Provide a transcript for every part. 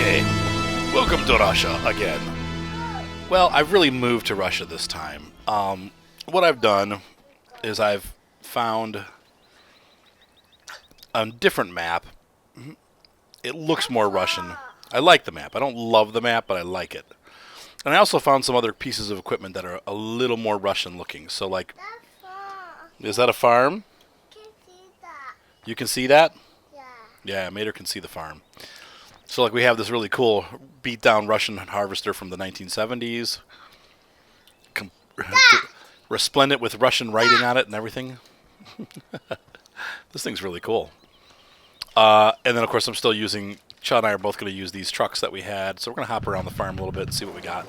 Hey, welcome to Russia again. Well, I've really moved to Russia this time. What I've done is I've found a different map. It looks more Russian. I like the map. I don't love the map, but I like it. And I also found some other pieces of equipment that are a little more Russian looking. So, like, is that a farm? You can see that? Yeah, Mater can see the farm. So, like, we have this really cool beat-down Russian harvester from the 1970s. Resplendent with Russian writing on it and everything. This thing's really cool. And then, of course, I'm still using... Chad and I are both going to use these trucks that we had. So we're going to hop around the farm a little bit and see what we got.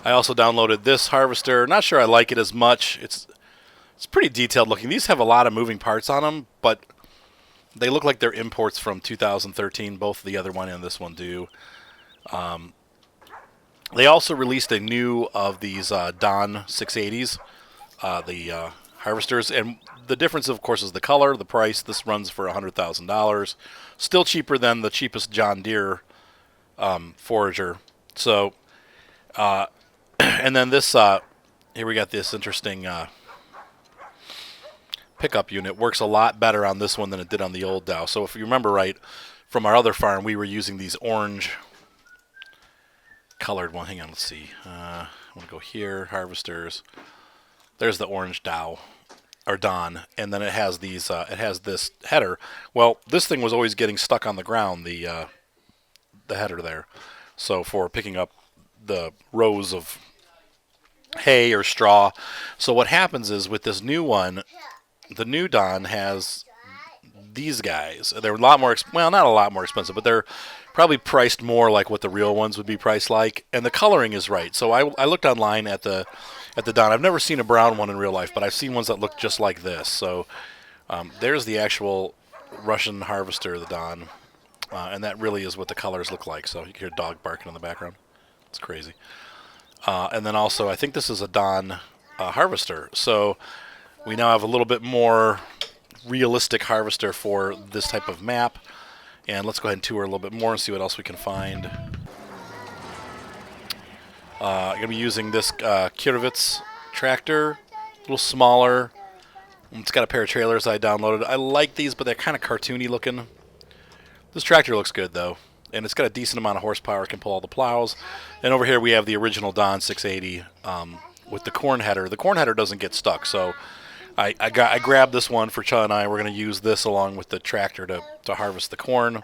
I also downloaded this harvester. Not sure I like it as much. It's pretty detailed looking. These have a lot of moving parts on them, but... they look like they're imports from 2013. Both the other one and this one do. They also released a new of these Don 680s, the harvesters. And the difference, of course, is the color, the price. This runs for $100,000. Still cheaper than the cheapest John Deere forager. So, and then this, here we got this interesting... pickup unit works a lot better on this one than it did on the old Dow. So if you remember right, from our other farm, we were using these orange colored one. Hang on, let's see. I want to go here, harvesters. There's the orange Dow, or Don, and then it has these. It has this header. Well, this thing was always getting stuck on the ground, the header there. So for picking up the rows of hay or straw. So what happens is with this new one, the new Don has these guys. They're a lot more, well, not a lot more expensive, but they're probably priced more like what the real ones would be priced like. And the coloring is right. So I looked online at the Don. I've never seen a brown one in real life, but I've seen ones that look just like this. So there's the actual Russian harvester, the Don. And that really is what the colors look like. So you can hear a dog barking in the background. It's crazy. And then also, I think this is a Don harvester. So we now have a little bit more realistic harvester for this type of map. And let's go ahead and tour a little bit more and see what else we can find. I'm going to be using this Kirovitz tractor. A little smaller. It's got a pair of trailers I downloaded. I like these, but they're kind of cartoony looking. This tractor looks good, though. And it's got a decent amount of horsepower. It can pull all the plows. And over here we have the original Don 680 with the corn header. The corn header doesn't get stuck, so... I grabbed this one for Cha and I. We're going to use this along with the tractor to harvest the corn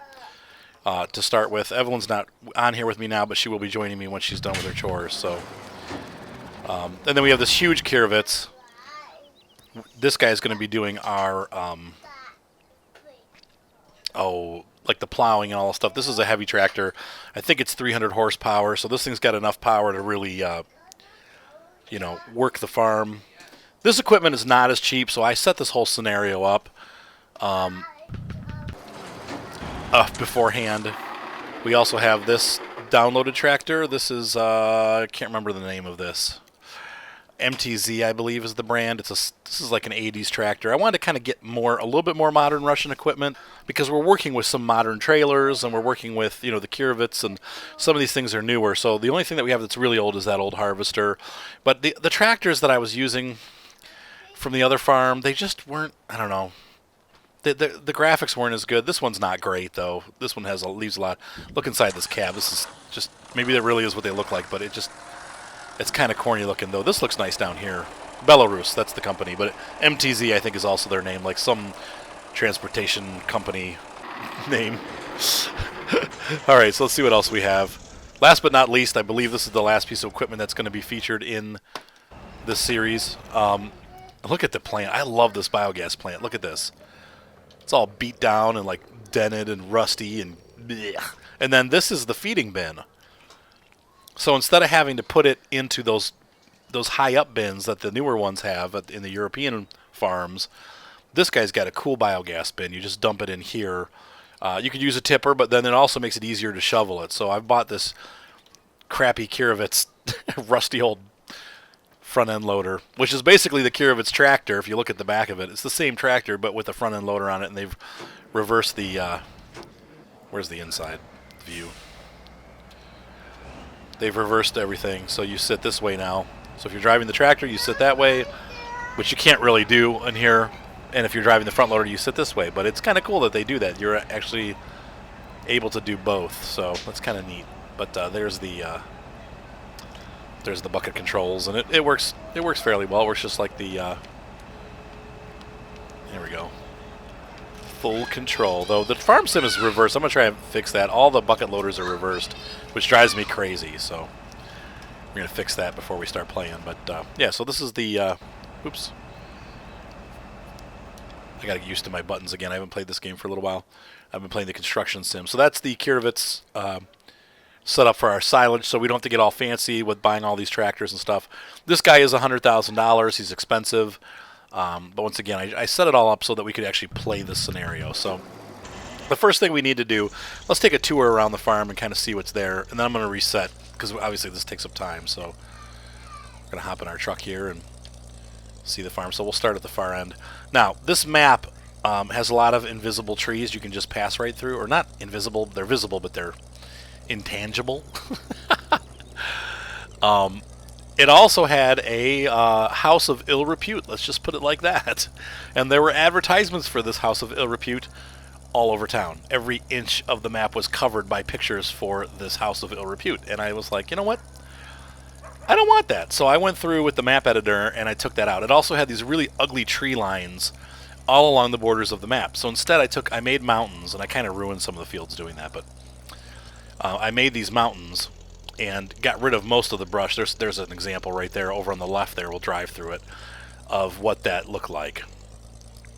to start with. Evelyn's not on here with me now, but she will be joining me when she's done with her chores. So, and then we have this huge Kirovitz. This guy is going to be doing our, like the plowing and all that stuff. This is a heavy tractor. I think it's 300 horsepower, so this thing's got enough power to really, work the farm. This equipment is not as cheap, so I set this whole scenario up beforehand. We also have this downloaded tractor. This is, I can't remember the name of this. MTZ, I believe, is the brand. This is like an 80s tractor. I wanted to kind of get a little bit more modern Russian equipment because we're working with some modern trailers and we're working with, the Kirovitz, and some of these things are newer. So the only thing that we have that's really old is that old harvester. But the tractors that I was using from the other farm, they just weren't, I don't know. The graphics weren't as good. This one's not great, though. This one leaves a lot. Look inside this cab. This is just, maybe that really is what they look like, but it's kind of corny looking, though. This looks nice down here. Belarus, that's the company, but MTZ, I think, is also their name, like some transportation company name. All right, so let's see what else we have. Last but not least, I believe this is the last piece of equipment that's going to be featured in this series. Look at the plant. I love this biogas plant. Look at this. It's all beat down and like dented and rusty and blech. And then this is the feeding bin. So instead of having to put it into those high up bins that the newer ones have in the European farms, this guy's got a cool biogas bin. You just dump it in here. You could use a tipper, but then it also makes it easier to shovel it. So I've bought this crappy Kirovitz rusty old front-end loader, which is basically the Kirovitz tractor. If you look at the back of it, it's the same tractor, but with a front-end loader on it, and they've reversed the, where's the inside? view. They've reversed everything, so you sit this way now. So if you're driving the tractor, you sit that way, which you can't really do in here. And if you're driving the front loader, you sit this way. But it's kind of cool that they do that. You're actually able to do both, so that's kind of neat. But there's the bucket controls, and it works. It works fairly well. It works just like the. There we go. Full control. Though the farm sim is reversed. I'm gonna try and fix that. All the bucket loaders are reversed, which drives me crazy. So we're gonna fix that before we start playing. But yeah, so this is the. Oops. I gotta get used to my buttons again. I haven't played this game for a little while. I've been playing the construction sim. So that's the Kirovitz set up for our silage, so we don't have to get all fancy with buying all these tractors and stuff. This guy is $100,000. He's expensive. But once again, I set it all up so that we could actually play this scenario. So the first thing we need to do, let's take a tour around the farm and kind of see what's there. And then I'm going to reset, because obviously this takes up time. So we're going to hop in our truck here and see the farm. So we'll start at the far end. Now, this map has a lot of invisible trees you can just pass right through. Or not invisible, they're visible, but they're intangible. It also had a house of ill repute, let's just put it like that. And there were advertisements for this house of ill repute all over town. Every inch of the map was covered by pictures for this house of ill repute. And I was like, you know what? I don't want that. So I went through with the map editor and I took that out. It also had these really ugly tree lines all along the borders of the map. So instead I made mountains, and I kind of ruined some of the fields doing that, but I made these mountains and got rid of most of the brush. There's an example right there over on the left there. We'll drive through it of what that looked like.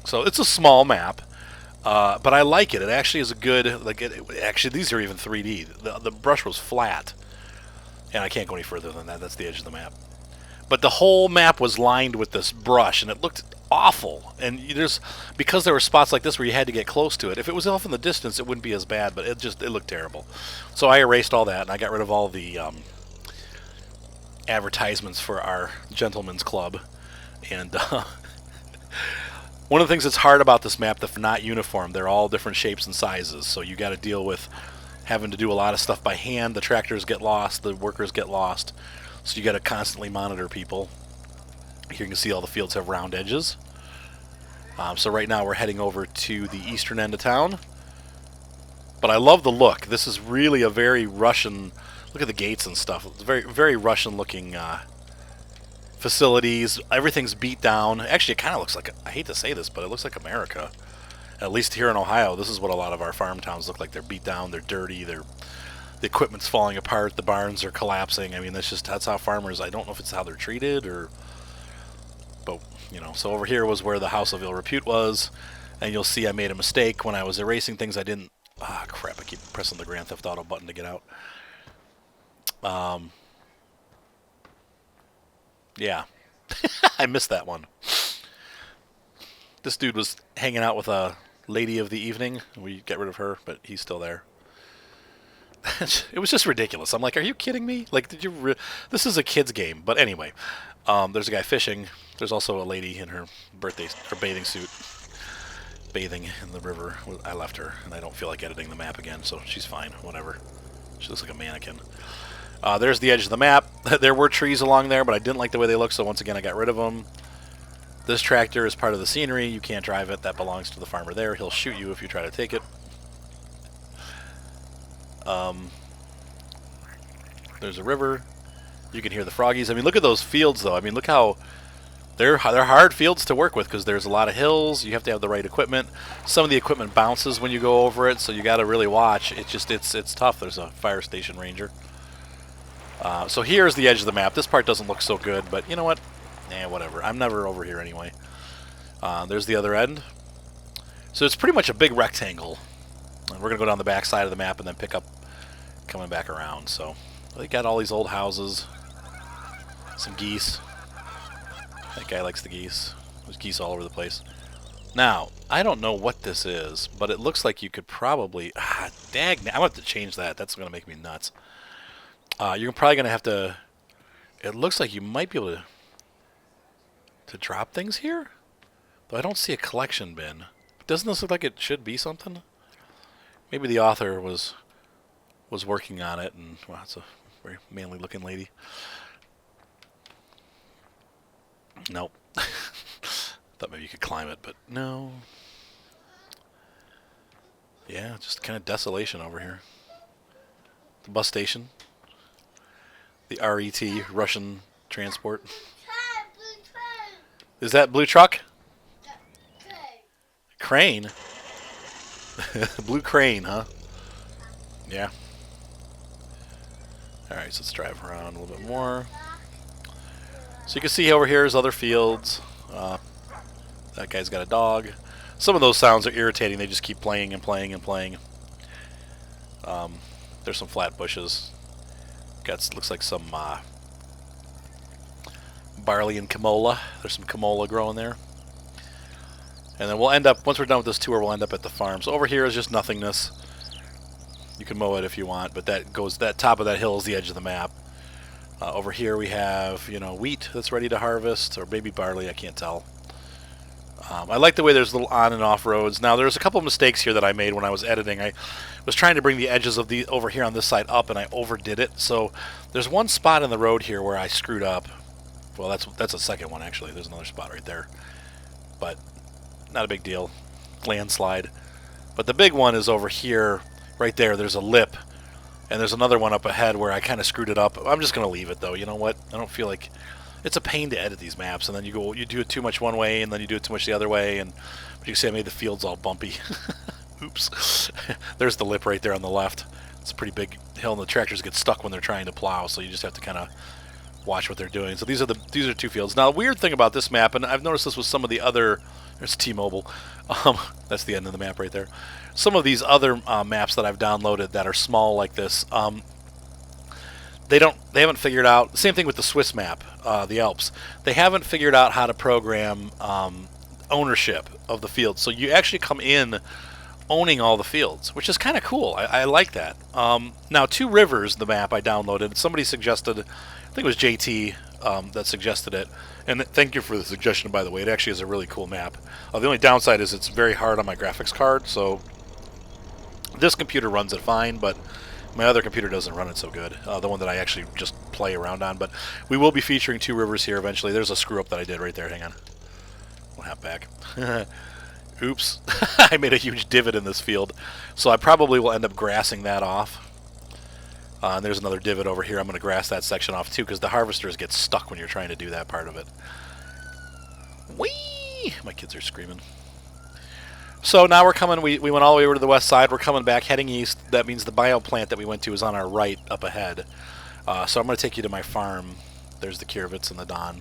So it's a small map, but I like it. It actually is a good, actually these are even 3D. The brush was flat, and I can't go any further than that. That's the edge of the map. But the whole map was lined with this brush, and it looked awful. And because there were spots like this where you had to get close to it. If it was off in the distance, it wouldn't be as bad, but it looked terrible. So I erased all that, and I got rid of all the advertisements for our gentleman's club. And one of the things that's hard about this map, they're not uniform. They're all different shapes and sizes, so you got to deal with having to do a lot of stuff by hand. The tractors get lost, the workers get lost, so you got to constantly monitor people. Here you can see all the fields have round edges. So right now we're heading over to the eastern end of town. But I love the look. This is really a very Russian... Look at the gates and stuff. It's very, very Russian-looking facilities. Everything's beat down. Actually, it kind of looks like... I hate to say this, but it looks like America. At least here in Ohio, this is what a lot of our farm towns look like. They're beat down. They're dirty. The equipment's falling apart. The barns are collapsing. I mean, that's how farmers... I don't know if it's how they're treated or... But, you know, so over here was where the house of ill repute was. And you'll see I made a mistake when I was erasing things. I didn't... Ah, crap. I keep pressing the Grand Theft Auto button to get out. Yeah. I missed that one. This dude was hanging out with a lady of the evening. We got rid of her, but he's still there. It was just ridiculous. I'm like, are you kidding me? Like, did you... This is a kid's game. But anyway, there's a guy fishing. There's also a lady in her bathing suit. Bathing in the river. I left her, and I don't feel like editing the map again, so she's fine. Whatever. She looks like a mannequin. There's the edge of the map. There were trees along there, but I didn't like the way they looked, so once again I got rid of them. This tractor is part of the scenery. You can't drive it. That belongs to the farmer there. He'll shoot you if you try to take it. There's a river. You can hear the froggies. I mean, look at those fields, though. I mean, look how... They're hard fields to work with because there's a lot of hills. You have to have the right equipment. Some of the equipment bounces when you go over it, so you got to really watch. It's tough. There's a fire station ranger. So here's the edge of the map. This part doesn't look so good, but you know what? Whatever. I'm never over here anyway. There's the other end. So it's pretty much a big rectangle. And we're going to go down the back side of the map and then pick up coming back around. So they got all these old houses. Some geese. That guy likes the geese. There's geese all over the place. Now, I don't know what this is, but it looks like you could probably... Dag, I'm going to have to change that. That's going to make me nuts. You're probably going to have to... It looks like you might be able to drop things here? Though I don't see a collection bin. Doesn't this look like it should be something? Maybe the author was was working on it, and wow, it's a very manly looking lady. Nope. Thought maybe you could climb it, but no. Yeah, just kind of desolation over here. The bus station. The RET, Russian transport. Is that blue truck? Crane? Blue crane, huh? Yeah. Alright, so let's drive around a little bit more. So you can see over here is other fields. That guy's got a dog. Some of those sounds are irritating. They just keep playing and playing and playing. There's some flat bushes. Looks like some barley and camola. There's some camola growing there. And then we'll end up, once we're done with this tour, we'll end up at the farm. So over here is just nothingness. You can mow it if you want, but that top of that hill is the edge of the map. Over here we have, wheat that's ready to harvest, or maybe barley, I can't tell. I like the way there's little on and off roads. Now there's a couple of mistakes here that I made when I was editing. I was trying to bring the edges of the over here on this side up, and I overdid it. So there's one spot in the road here where I screwed up. Well, that's a second one actually. There's another spot right there, but not a big deal. Landslide. But the big one is over here, right there. There's a lip, and there's another one up ahead where I kind of screwed it up. I'm just gonna leave it though. You know what? I don't feel like it's a pain to edit these maps, and then you do it too much one way, and then you do it too much the other way, and you can see I made the fields all bumpy. Oops. There's the lip right there on the left. It's a pretty big hill, and the tractors get stuck when they're trying to plow, so you just have to kind of watch what they're doing. So these are two fields. Now, the weird thing about this map, and I've noticed this with some of the other, there's T-Mobile. That's the end of the map right there. Some of these other maps that I've downloaded that are small like this, they haven't figured out. Same thing with the Swiss map, the Alps. They haven't figured out how to program ownership of the fields. So you actually come in owning all the fields, which is kind of cool. I like that. Now, Two Rivers, the map I downloaded, somebody suggested, I think it was JT that suggested it. And thank you for the suggestion, by the way. It actually is a really cool map. The only downside is it's very hard on my graphics card, so this computer runs it fine, but my other computer doesn't run it so good, the one that I actually just play around on. But we will be featuring Two Rivers here eventually. There's a screw-up that I did right there. Hang on. We'll hop back. Oops. I made a huge divot in this field, so I probably will end up grassing that off. And there's another divot over here. I'm going to grass that section off too, because the harvesters get stuck when you're trying to do that part of it. Whee! My kids are screaming. So now we're coming, we went all the way over to the west side. We're coming back, heading east. That means the bio plant that we went to is on our right up ahead. So I'm going to take you to my farm. There's the Kiervitz and the Don.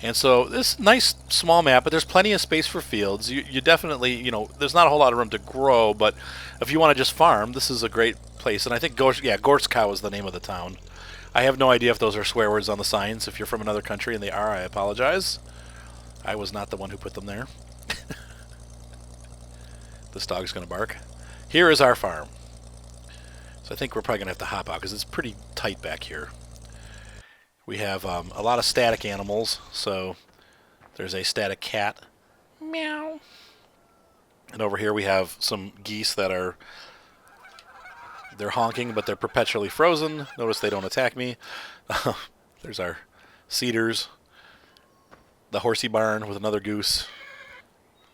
And so this nice small map, but there's plenty of space for fields. You definitely, there's not a whole lot of room to grow, but if you want to just farm, this is a great place. And I think Gorzkow is the name of the town. I have no idea if those are swear words on the signs. If you're from another country and they are, I apologize. I was not the one who put them there. This dog's going to bark. Here is our farm. So I think we're probably going to have to hop out because it's pretty tight back here. We have a lot of static animals. So there's a static cat. Meow. And over here we have some geese that they're honking, but they're perpetually frozen. Notice they don't attack me. There's our cedars. The horsey barn with another goose.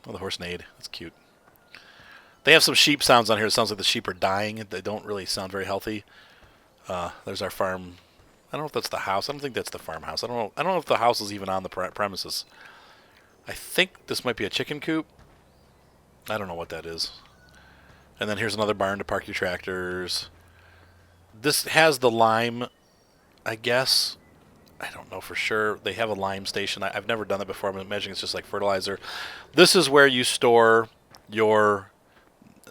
Oh, the horse neighed. That's cute. They have some sheep sounds on here. It sounds like the sheep are dying. They don't really sound very healthy. There's our farm. I don't know if that's the house. I don't think that's the farmhouse. I don't know if the house is even on the premises. I think this might be a chicken coop. I don't know what that is. And then here's another barn to park your tractors. This has the lime, I guess. I don't know for sure. They have a lime station. I've never done that before. I'm imagining it's just like fertilizer. This is where you store your...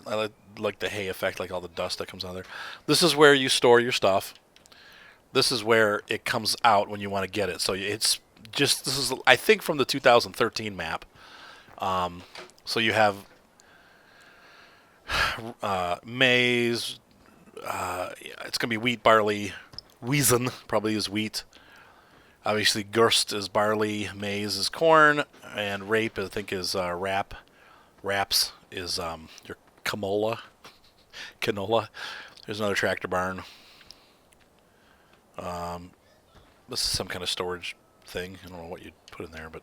I like the hay effect, like all the dust that comes out of there. This is where you store your stuff. This is where it comes out when you want to get it. So it's just, this is, I think, from the 2013 map. So you have maize. It's going to be wheat, barley. Wiesen probably is wheat. Obviously, Gerst is barley. Maize is corn. And rape, I think, is Raps is your canola. There's another tractor barn. This is some kind of storage thing. I don't know what you'd put in there, but...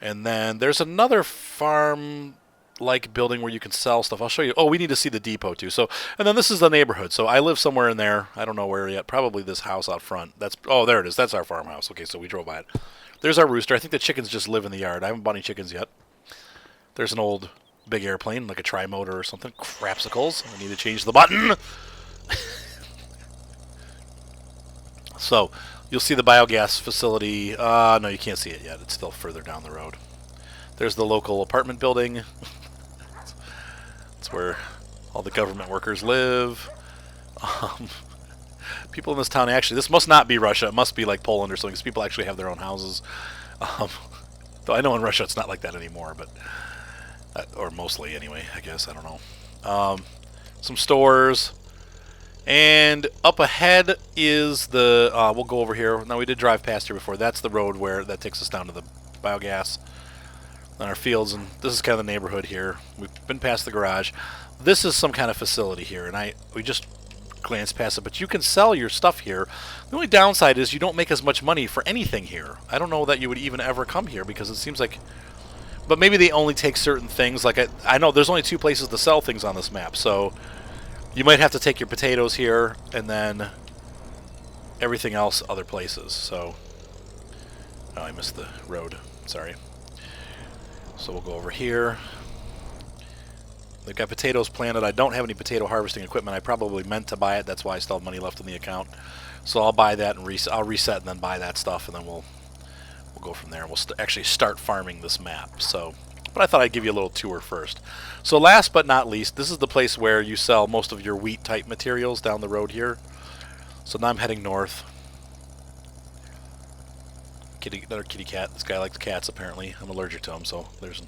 And then there's another farm-like building where you can sell stuff. I'll show you. Oh, we need to see the depot, too. So, and then this is the neighborhood. So I live somewhere in there. I don't know where yet. Probably this house out front. Oh, there it is. That's our farmhouse. Okay, so we drove by it. There's our rooster. I think the chickens just live in the yard. I haven't bought any chickens yet. There's an old big airplane, like a tri-motor or something. Crapsicles. I need to change the button. So, you'll see the biogas facility. No, you can't see it yet. It's still further down the road. There's the local apartment building. It's where all the government workers live. People in this town, actually, this must not be Russia. It must be like Poland or something, because people actually have their own houses. Though I know in Russia it's not like that anymore, but or mostly anyway, I guess. I don't know. Some stores. And up ahead is the, we'll go over here. Now, we did drive past here before. That's the road where that takes us down to the biogas on our fields. And this is kind of the neighborhood here. We've been past the garage. This is some kind of facility here. And we just glanced past it. But you can sell your stuff here. The only downside is you don't make as much money for anything here. I don't know that you would even ever come here because it seems like... But maybe they only take certain things. Like I know there's only 2 places to sell things on this map. So... You might have to take your potatoes here, and then everything else other places. So, oh, I missed the road. Sorry. So we'll go over here. They've got potatoes planted. I don't have any potato harvesting equipment. I probably meant to buy it. That's why I still have money left in the account. So I'll buy that and I'll reset and then buy that stuff, and then we'll go from there. We'll actually start farming this map. So. But I thought I'd give you a little tour first. So last but not least, this is the place where you sell most of your wheat-type materials down the road here. So now I'm heading north. Another kitty cat. This guy likes cats, apparently. I'm allergic to them, so there's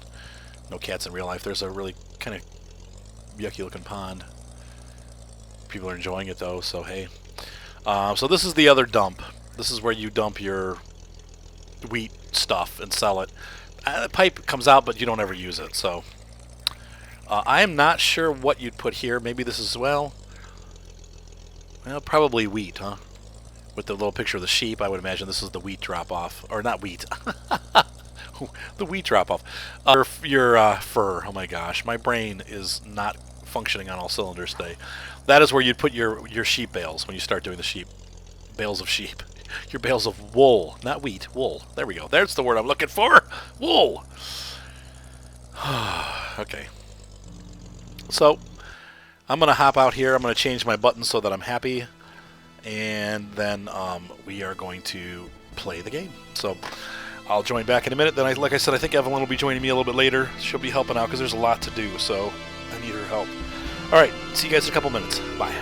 no cats in real life. There's a really kind of yucky-looking pond. People are enjoying it, though, so hey. So this is the other dump. This is where you dump your wheat stuff and sell it. The pipe comes out, but you don't ever use it. So I am not sure what you'd put here. Maybe this is, well, probably wheat, huh? With the little picture of the sheep, I would imagine this is the wheat drop-off. Or not wheat. The wheat drop-off. Your fur. Oh, my gosh. My brain is not functioning on all cylinders today. That is where you'd put your sheep bales when you start doing the sheep. Bales of sheep. Your bales of wool, not wheat, wool. There we go. There's the word I'm looking for. Wool. Okay. So, I'm going to hop out here. I'm going to change my buttons so that I'm happy. And then we are going to play the game. So, I'll join back in a minute. Then, like I said, I think Evelyn will be joining me a little bit later. She'll be helping out because there's a lot to do. So, I need her help. All right. See you guys in a couple minutes. Bye.